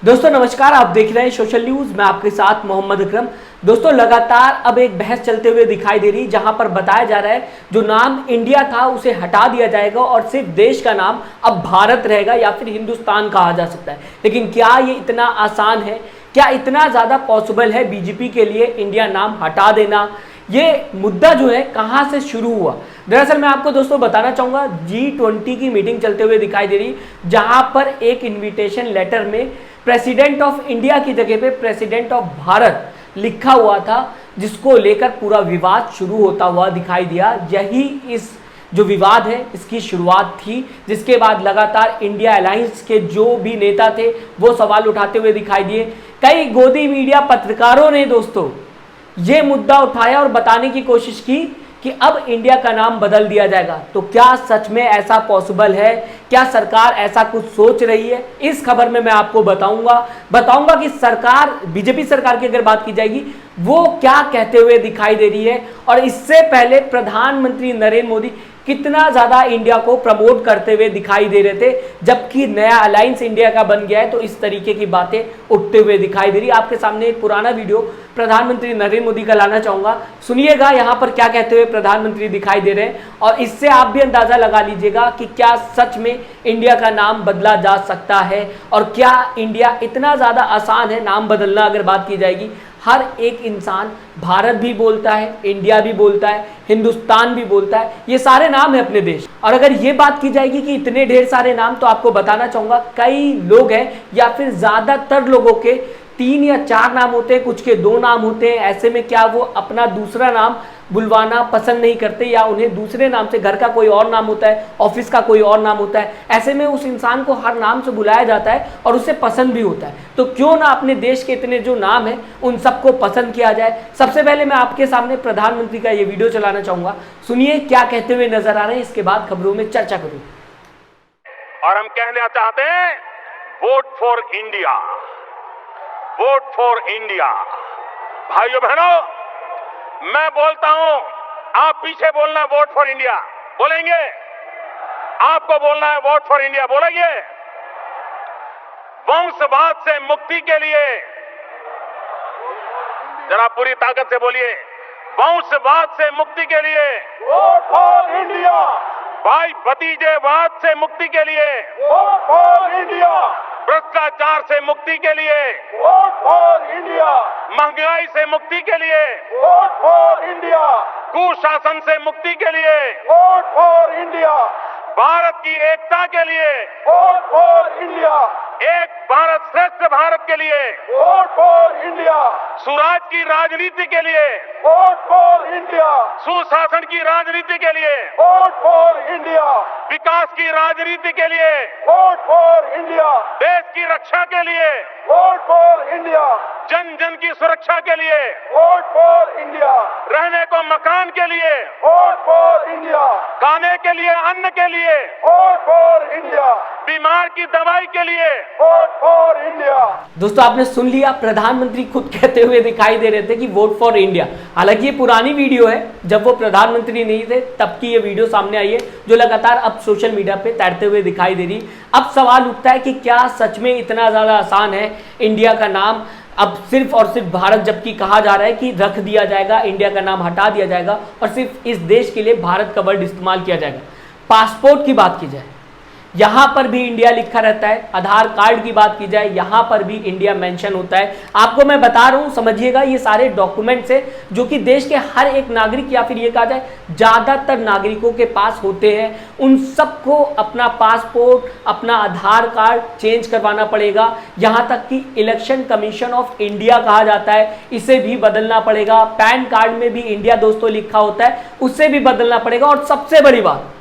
दोस्तों नमस्कार, आप देख रहे हैं सोशल न्यूज। मैं आपके साथ मोहम्मद अकरम। दोस्तों लगातार अब एक बहस चलते हुए दिखाई दे रही, जहां पर बताया जा रहा है जो नाम इंडिया था उसे हटा दिया जाएगा और सिर्फ देश का नाम अब भारत रहेगा या फिर हिंदुस्तान कहा जा सकता है। लेकिन क्या ये इतना आसान है? क्या इतना ज़्यादा पॉसिबल है बीजेपी के लिए इंडिया नाम हटा देना? ये मुद्दा जो है कहाँ से शुरू हुआ? दरअसल मैं आपको दोस्तों बताना चाहूँगा, G20 की मीटिंग चलते हुए दिखाई दे रही, जहाँ पर एक इन्विटेशन लेटर में प्रेसिडेंट ऑफ इंडिया की जगह पे प्रेसिडेंट ऑफ भारत लिखा हुआ था, जिसको लेकर पूरा विवाद शुरू होता हुआ दिखाई दिया। यही इस जो विवाद है इसकी शुरुआत थी, जिसके बाद लगातार इंडिया अलायंस के जो भी नेता थे वो सवाल उठाते हुए दिखाई दिए। कई गोदी मीडिया पत्रकारों ने दोस्तों ये मुद्दा उठाया और बताने की कोशिश की कि अब इंडिया का नाम बदल दिया जाएगा। तो क्या सच में ऐसा पॉसिबल है? क्या सरकार ऐसा कुछ सोच रही है? इस खबर में मैं आपको बताऊंगा कि सरकार, बीजेपी सरकार की अगर बात की जाएगी, वो क्या कहते हुए दिखाई दे रही है। और इससे पहले प्रधानमंत्री नरेंद्र मोदी कितना ज़्यादा इंडिया को प्रमोट करते हुए दिखाई दे रहे थे, जबकि नया अलायंस इंडिया का बन गया है, तो इस तरीके की बातें उठते हुए दिखाई दे रही। आपके सामने एक पुराना वीडियो प्रधानमंत्री नरेंद्र मोदी का लाना चाहूँगा, सुनिएगा यहाँ पर क्या कहते हुए प्रधानमंत्री दिखाई दे रहे हैं, और इससे आप भी अंदाज़ा लगा लीजिएगा कि क्या सच में इंडिया का नाम बदला जा सकता है और क्या इंडिया इतना ज़्यादा आसान है नाम बदलना। अगर बात की जाएगी, हर एक इंसान भारत भी बोलता है, इंडिया भी बोलता है, हिंदुस्तान भी बोलता है, ये सारे नाम है अपने देश। और अगर ये बात की जाएगी कि इतने ढेर सारे नाम, तो आपको बताना चाहूँगा कई लोग हैं या फिर ज़्यादातर लोगों के 3 या 4 नाम होते हैं, कुछ के 2 नाम होते हैं। ऐसे में क्या वो अपना दूसरा नाम बुलवाना पसंद नहीं करते, या उन्हें दूसरे नाम से, घर का कोई और नाम होता है, ऑफिस का कोई और नाम होता है, ऐसे में उस इंसान को हर नाम से बुलाया जाता है और उसे पसंद भी होता है। तो क्यों ना अपने देश के इतने जो नाम हैं उन सबको पसंद किया जाए। सबसे पहले मैं आपके सामने प्रधानमंत्री का ये वीडियो चलाना चाहूँगा, सुनिए क्या कहते हुए नजर आ रहे हैं, इसके बाद खबरों में चर्चा करूँ। और हम कहना चाहते हैं, vote for India, vote for India. भाइयों बहनों, मैं बोलता हूं, आप पीछे बोलना वोट फॉर इंडिया, बोलेंगे? आपको बोलना है वोट फॉर इंडिया, बोलेंगे? वंशवाद से मुक्ति के लिए जरा पूरी ताकत से बोलिए, वंशवाद से मुक्ति के लिए वोट फॉर इंडिया, भाई भतीजेवाद से मुक्ति के लिए वोट फॉर इंडिया, भ्रष्टाचार से मुक्ति के लिए, वोट फॉर इंडिया, महंगाई से मुक्ति के लिए, वोट फॉर इंडिया, कुशासन से मुक्ति के लिए, वोट फॉर इंडिया, भारत की एकता के लिए, वोट फॉर इंडिया, एक भारत श्रेष्ठ भारत के लिए, वोट फॉर इंडिया, सुराज की राजनीति के लिए, वोट फॉर इंडिया, सुशासन की राजनीति के लिए, वोट फॉर इंडिया, विकास की राजनीति के लिए, वोट फॉर इंडिया, देश की रक्षा के लिए, वोट फॉर इंडिया, जन जन की सुरक्षा के लिए, वोट फॉर इंडिया, रहने को मकान के लिए, वोट फॉर इंडिया, खाने के लिए अन्न के लिए, वोट फॉर इंडिया, बीमार की दवाई के लिए, वोट फॉर इंडिया। दोस्तों आपने सुन लिया, प्रधानमंत्री खुद कहते हुए दिखाई दे रहे थे कि वोट फॉर इंडिया। हालांकि ये पुरानी वीडियो है, जब वो प्रधानमंत्री नहीं थे तब की ये वीडियो सामने आई है, जो लगातार अब सोशल मीडिया पे तैरते हुए दिखाई दे रही। अब सवाल उठता है कि क्या सच में इतना ज़्यादा आसान है इंडिया का नाम अब सिर्फ और सिर्फ भारत, जबकि कहा जा रहा है कि रख दिया जाएगा, इंडिया का नाम हटा दिया जाएगा और सिर्फ इस देश के लिए भारत का वर्ड इस्तेमाल किया जाएगा। पासपोर्ट की बात की जाए, यहाँ पर भी इंडिया लिखा रहता है। आधार कार्ड की बात की जाए, यहाँ पर भी इंडिया मेंशन होता है। आपको मैं बता रहा हूँ, समझिएगा, ये सारे डॉक्यूमेंट्स है जो कि देश के हर एक नागरिक, या फिर ये कहा जाए ज़्यादातर नागरिकों के पास होते हैं। उन सबको अपना पासपोर्ट, अपना आधार कार्ड चेंज करवाना पड़ेगा। यहाँ तक कि इलेक्शन कमीशन ऑफ इंडिया कहा जाता है, इसे भी बदलना पड़ेगा। पैन कार्ड में भी इंडिया दोस्तों लिखा होता है, उससे भी बदलना पड़ेगा। और सबसे बड़ी बात,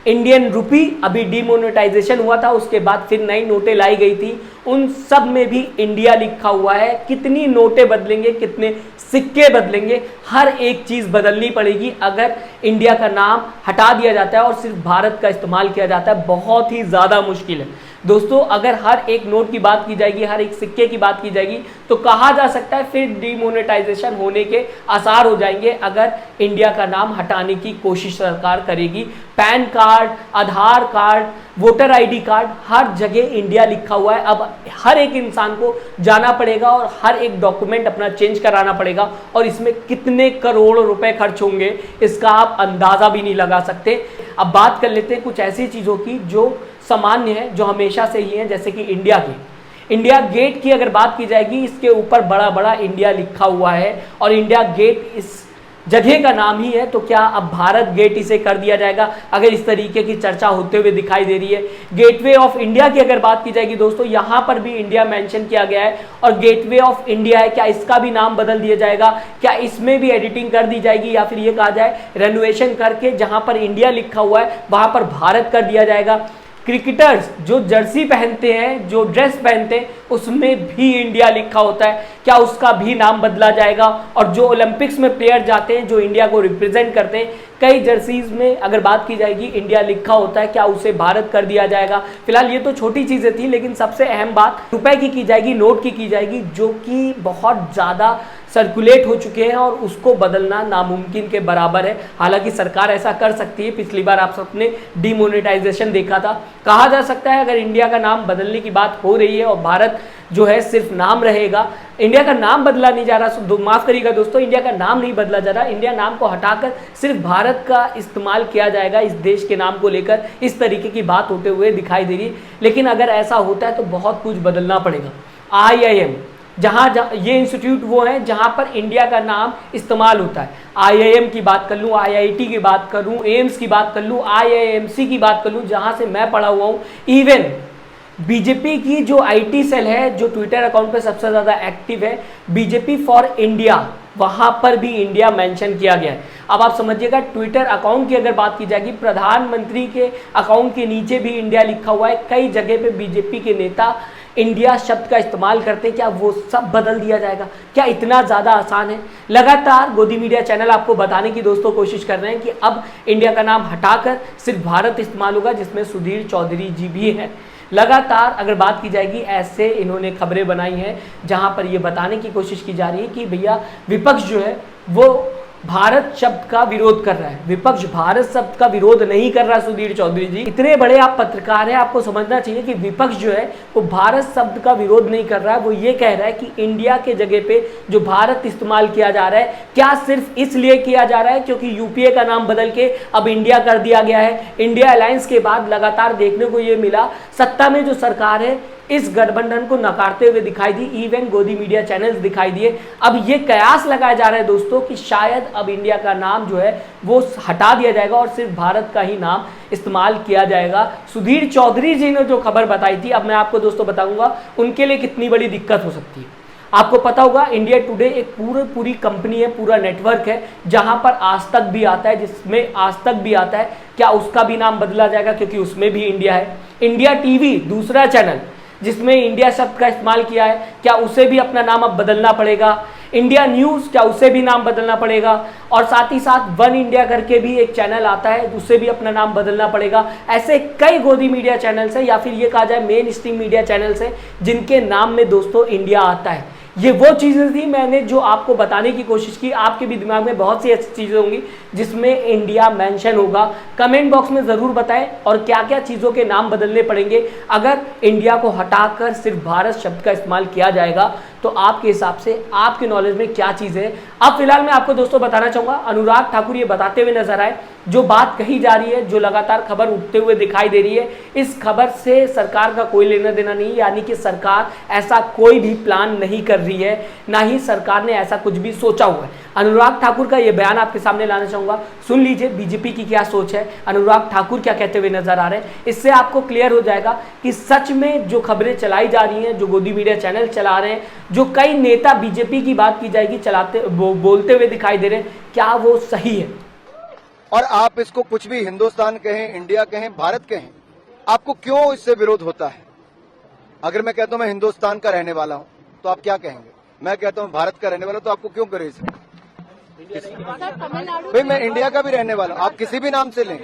इंडियन रुपी अभी डिमोनेटाइजेशन हुआ था, उसके बाद फिर नई नोटें लाई गई थी, उन सब में भी इंडिया लिखा हुआ है। कितनी नोटें बदलेंगे, कितने सिक्के बदलेंगे, हर एक चीज़ बदलनी पड़ेगी अगर इंडिया का नाम हटा दिया जाता है और सिर्फ भारत का इस्तेमाल किया जाता है। बहुत ही ज़्यादा मुश्किल है। दोस्तों अगर हर एक नोट की बात की जाएगी, हर एक सिक्के की बात की जाएगी, तो कहा जा सकता है फिर डिमोनेटाइजेशन होने के आसार हो जाएंगे अगर इंडिया का नाम हटाने की कोशिश सरकार करेगी। पैन कार्ड, आधार कार्ड, वोटर आईडी कार्ड, हर जगह इंडिया लिखा हुआ है। अब हर एक इंसान को जाना पड़ेगा और हर एक डॉक्यूमेंट अपना चेंज कराना पड़ेगा, और इसमें कितने करोड़ रुपए खर्च होंगे इसका आप अंदाजा भी नहीं लगा सकते। अब बात कर लेते हैं कुछ ऐसी चीज़ों की जो सामान्य है, जो हमेशा से ही है, जैसे कि इंडिया गेट की अगर बात की जाएगी, इसके ऊपर बड़ा बड़ा इंडिया लिखा हुआ है और इंडिया गेट इस जगह का नाम ही है, तो क्या अब भारत गेट इसे कर दिया जाएगा? अगर इस तरीके की चर्चा होते हुए दिखाई दे रही है। गेटवे ऑफ इंडिया की अगर बात की जाएगी दोस्तों, यहाँ पर भी इंडिया मेंशन किया गया है और गेटवे ऑफ इंडिया है, क्या इसका भी नाम बदल दिया जाएगा? क्या इसमें भी एडिटिंग कर दी जाएगी, या फिर ये कहा जाए रेनोवेशन करके जहाँ पर इंडिया लिखा हुआ है वहाँ पर भारत कर दिया जाएगा? क्रिकेटर्स जो जर्सी पहनते हैं, जो ड्रेस पहनते हैं, उसमें भी इंडिया लिखा होता है, क्या उसका भी नाम बदला जाएगा? और जो ओलंपिक्स में प्लेयर जाते हैं, जो इंडिया को रिप्रेजेंट करते हैं, कई जर्सीज में अगर बात की जाएगी इंडिया लिखा होता है, क्या उसे भारत कर दिया जाएगा? फिलहाल ये तो छोटी चीज़ें थी, लेकिन सबसे अहम बात रुपए की जाएगी, नोट की जाएगी, जो कि बहुत ज़्यादा सर्कुलेट हो चुके हैं और उसको बदलना नामुमकिन के बराबर है। हालांकि सरकार ऐसा कर सकती है, पिछली बार आप सबने डिमोनेटाइजेशन देखा था। कहा जा सकता है अगर इंडिया का नाम बदलने की बात हो रही है और भारत जो है सिर्फ नाम रहेगा, इंडिया का नाम बदला नहीं जा रहा, माफ करिएगा दोस्तों, इंडिया का नाम नहीं बदला जा रहा, इंडिया नाम को हटाकर सिर्फ भारत का इस्तेमाल किया जाएगा इस देश के नाम को लेकर, इस तरीके की बात होते हुए दिखाई दे रही है। लेकिन अगर ऐसा होता है तो बहुत कुछ बदलना पड़ेगा। IIM जहाँ ये इंस्टीट्यूट वो है जहाँ पर इंडिया का नाम इस्तेमाल होता है। IIM की बात कर लूँ, IIT की बात करूँ, एम्स की बात कर लूँ, IIMC की बात कर लूँ, जहाँ से मैं पढ़ा हुआ हूँ, इवन बीजेपी की जो IT सेल है, जो ट्विटर अकाउंट पे सबसे ज़्यादा एक्टिव है, बीजेपी फॉर इंडिया, वहाँ पर भी इंडिया मेंशन किया गया है। अब आप समझिएगा, ट्विटर अकाउंट की अगर बात की जाएगी, प्रधानमंत्री के अकाउंट के नीचे भी इंडिया लिखा हुआ है। कई जगह पे बीजेपी के नेता इंडिया शब्द का इस्तेमाल करते हैं, क्या वो सब बदल दिया जाएगा? क्या इतना ज़्यादा आसान है? लगातार गोदी मीडिया चैनल आपको बताने की दोस्तों कोशिश कर रहे हैं कि अब इंडिया का नाम हटाकर सिर्फ भारत इस्तेमाल होगा, जिसमें सुधीर चौधरी जी भी हैं। लगातार अगर बात की जाएगी, ऐसे इन्होंने खबरें बनाई हैं जहां पर ये बताने की कोशिश की जा रही है कि भैया विपक्ष जो है वो भारत शब्द का विरोध कर रहा है। विपक्ष भारत शब्द का विरोध नहीं कर रहा। सुधीर चौधरी जी इतने बड़े आप पत्रकार हैं, आपको समझना चाहिए कि विपक्ष जो है वो भारत शब्द का विरोध नहीं कर रहा है। वो ये कह रहा है कि इंडिया के जगह पे जो भारत इस्तेमाल किया जा रहा है, क्या सिर्फ इसलिए किया जा रहा है क्योंकि यूपीए का नाम बदल के अब इंडिया कर दिया गया है? इंडिया अलायंस के बाद लगातार देखने को ये मिला, सत्ता में जो सरकार है इस गठबंधन को नकारते हुए दिखाई दी, इवन गोदी मीडिया चैनल्स दिखाई दिए। अब ये कयास लगाया जा रहा है दोस्तों कि शायद अब इंडिया का नाम जो है वो हटा दिया जाएगा और सिर्फ भारत का ही नाम इस्तेमाल किया जाएगा। सुधीर चौधरी जी ने जो खबर बताई थी, अब मैं आपको दोस्तों बताऊंगा उनके लिए कितनी बड़ी दिक्कत हो सकती है। आपको पता होगा इंडिया टुडे एक पूरी कंपनी है, पूरा नेटवर्क है, जहां पर आज तक भी आता है, जिसमें आज तक भी आता है, क्या उसका भी नाम बदला जाएगा क्योंकि उसमें भी इंडिया है? इंडिया टीवी दूसरा चैनल जिसमें इंडिया शब्द का इस्तेमाल किया है, क्या उसे भी अपना नाम अब बदलना पड़ेगा? इंडिया न्यूज़, क्या उसे भी नाम बदलना पड़ेगा? और साथ ही साथ वन इंडिया करके भी एक चैनल आता है, उसे भी अपना नाम बदलना पड़ेगा। ऐसे कई गोदी मीडिया चैनल्स हैं, या फिर ये कहा जाए मेन स्ट्रीम मीडिया चैनल्स हैं, जिनके नाम में दोस्तों इंडिया आता है। ये वो चीज़ें थी मैंने जो आपको बताने की कोशिश की। आपके भी दिमाग में बहुत सी ऐसी चीज़ें होंगी जिसमें इंडिया मेंशन होगा। कमेंट बॉक्स में ज़रूर बताएं और क्या क्या चीज़ों के नाम बदलने पड़ेंगे अगर इंडिया को हटाकर सिर्फ भारत शब्द का इस्तेमाल किया जाएगा। तो आपके हिसाब से आपके नॉलेज में क्या चीज़ है? अब फिलहाल मैं आपको दोस्तों बताना चाहूँगा, अनुराग ठाकुर ये बताते हुए नजर आए, जो बात कही जा रही है, जो लगातार खबर उठते हुए दिखाई दे रही है, इस खबर से सरकार का कोई लेना देना नहीं, यानी कि सरकार ऐसा कोई भी प्लान नहीं कर रही है, ना ही सरकार ने ऐसा कुछ भी सोचा हुआ है। अनुराग ठाकुर का ये बयान आपके सामने लाना चाहूँगा, सुन लीजिए बीजेपी की क्या सोच है, अनुराग ठाकुर क्या कहते हुए नजर आ रहे हैं। इससे आपको क्लियर हो जाएगा कि सच में जो खबरें चलाई जा रही हैं, जो गोदी मीडिया चैनल चला रहे हैं, जो कई नेता बीजेपी की बात की जाएगी बोलते हुए दिखाई दे रहे हैं, क्या वो सही है। और आप इसको कुछ भी हिंदुस्तान कहें, इंडिया कहें, भारत कहें, आपको क्यों इससे विरोध होता है? अगर मैं कहता हूं मैं हिंदुस्तान का रहने वाला हूं तो आप क्या कहेंगे? मैं कहता हूं भारत का रहने वाला, तो आपको क्यों करे इसे? भाई मैं इंडिया का भी रहने वाला हूँ, आप किसी भी नाम से लें।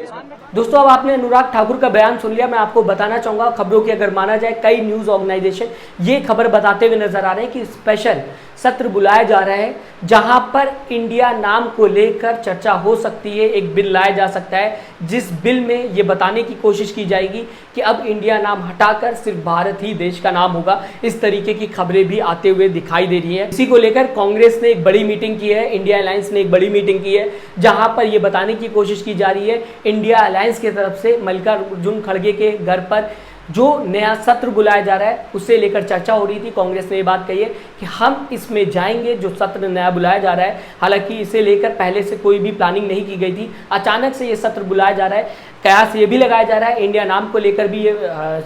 दोस्तों अब आपने अनुराग ठाकुर का बयान सुन लिया। मैं आपको बताना चाहूंगा, खबरों की अगर माना जाए, कई न्यूज ऑर्गेनाइजेशन ये खबर बताते हुए नजर आ रहे हैं कि स्पेशल सत्र बुलाया जा रहा है जहां पर इंडिया नाम को लेकर चर्चा हो सकती है। एक बिल लाया जा सकता है जिस बिल में ये बताने की कोशिश की जाएगी कि अब इंडिया नाम हटाकर सिर्फ भारत ही देश का नाम होगा। इस तरीके की खबरें भी आते हुए दिखाई दे रही हैं। इसी को लेकर कांग्रेस ने एक बड़ी मीटिंग की है, इंडिया अलायंस ने एक बड़ी मीटिंग की है जहां पर यह बताने की कोशिश की जा रही है इंडिया अलायंस की तरफ से मल्लिकार्जुन खड़गे के घर पर जो नया सत्र बुलाया जा रहा है उसे लेकर चर्चा हो रही थी। कांग्रेस ने ये बात कही है कि हम इसमें जाएंगे, जो सत्र नया बुलाया जा रहा है। हालांकि इसे लेकर पहले से कोई भी प्लानिंग नहीं की गई थी, अचानक से ये सत्र बुलाया जा रहा है। कयास ये भी लगाया जा रहा है इंडिया नाम को लेकर भी ये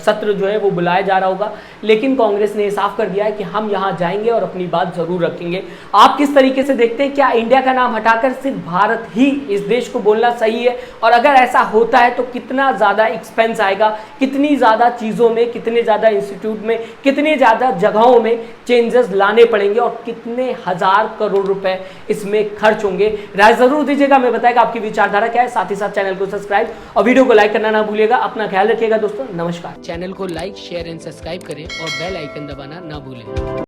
सत्र जो है वो बुलाया जा रहा होगा, लेकिन कांग्रेस ने साफ कर दिया है कि हम यहाँ जाएंगे और अपनी बात जरूर रखेंगे। आप किस तरीके से देखते हैं, क्या इंडिया का नाम हटाकर सिर्फ भारत ही इस देश को बोलना सही है? और अगर ऐसा होता है तो कितना ज़्यादा एक्सपेंस आएगा, कितनी ज़्यादा चीज़ों में, कितने ज़्यादा इंस्टीट्यूट में, कितने ज़्यादा जगहों में चेंजेस लाने पड़ेंगे और कितने हजार करोड़ रुपए इसमें खर्च होंगे? राय जरूर दीजिएगा, मैं बताएगा आपकी विचारधारा क्या है। साथ ही साथ चैनल को सब्सक्राइब और वीडियो को लाइक करना ना भूलिएगा। अपना ख्याल रखिएगा दोस्तों, नमस्कार। चैनल को लाइक, शेयर एंड सब्सक्राइब करें और बेल आइकन दबाना ना भूलें।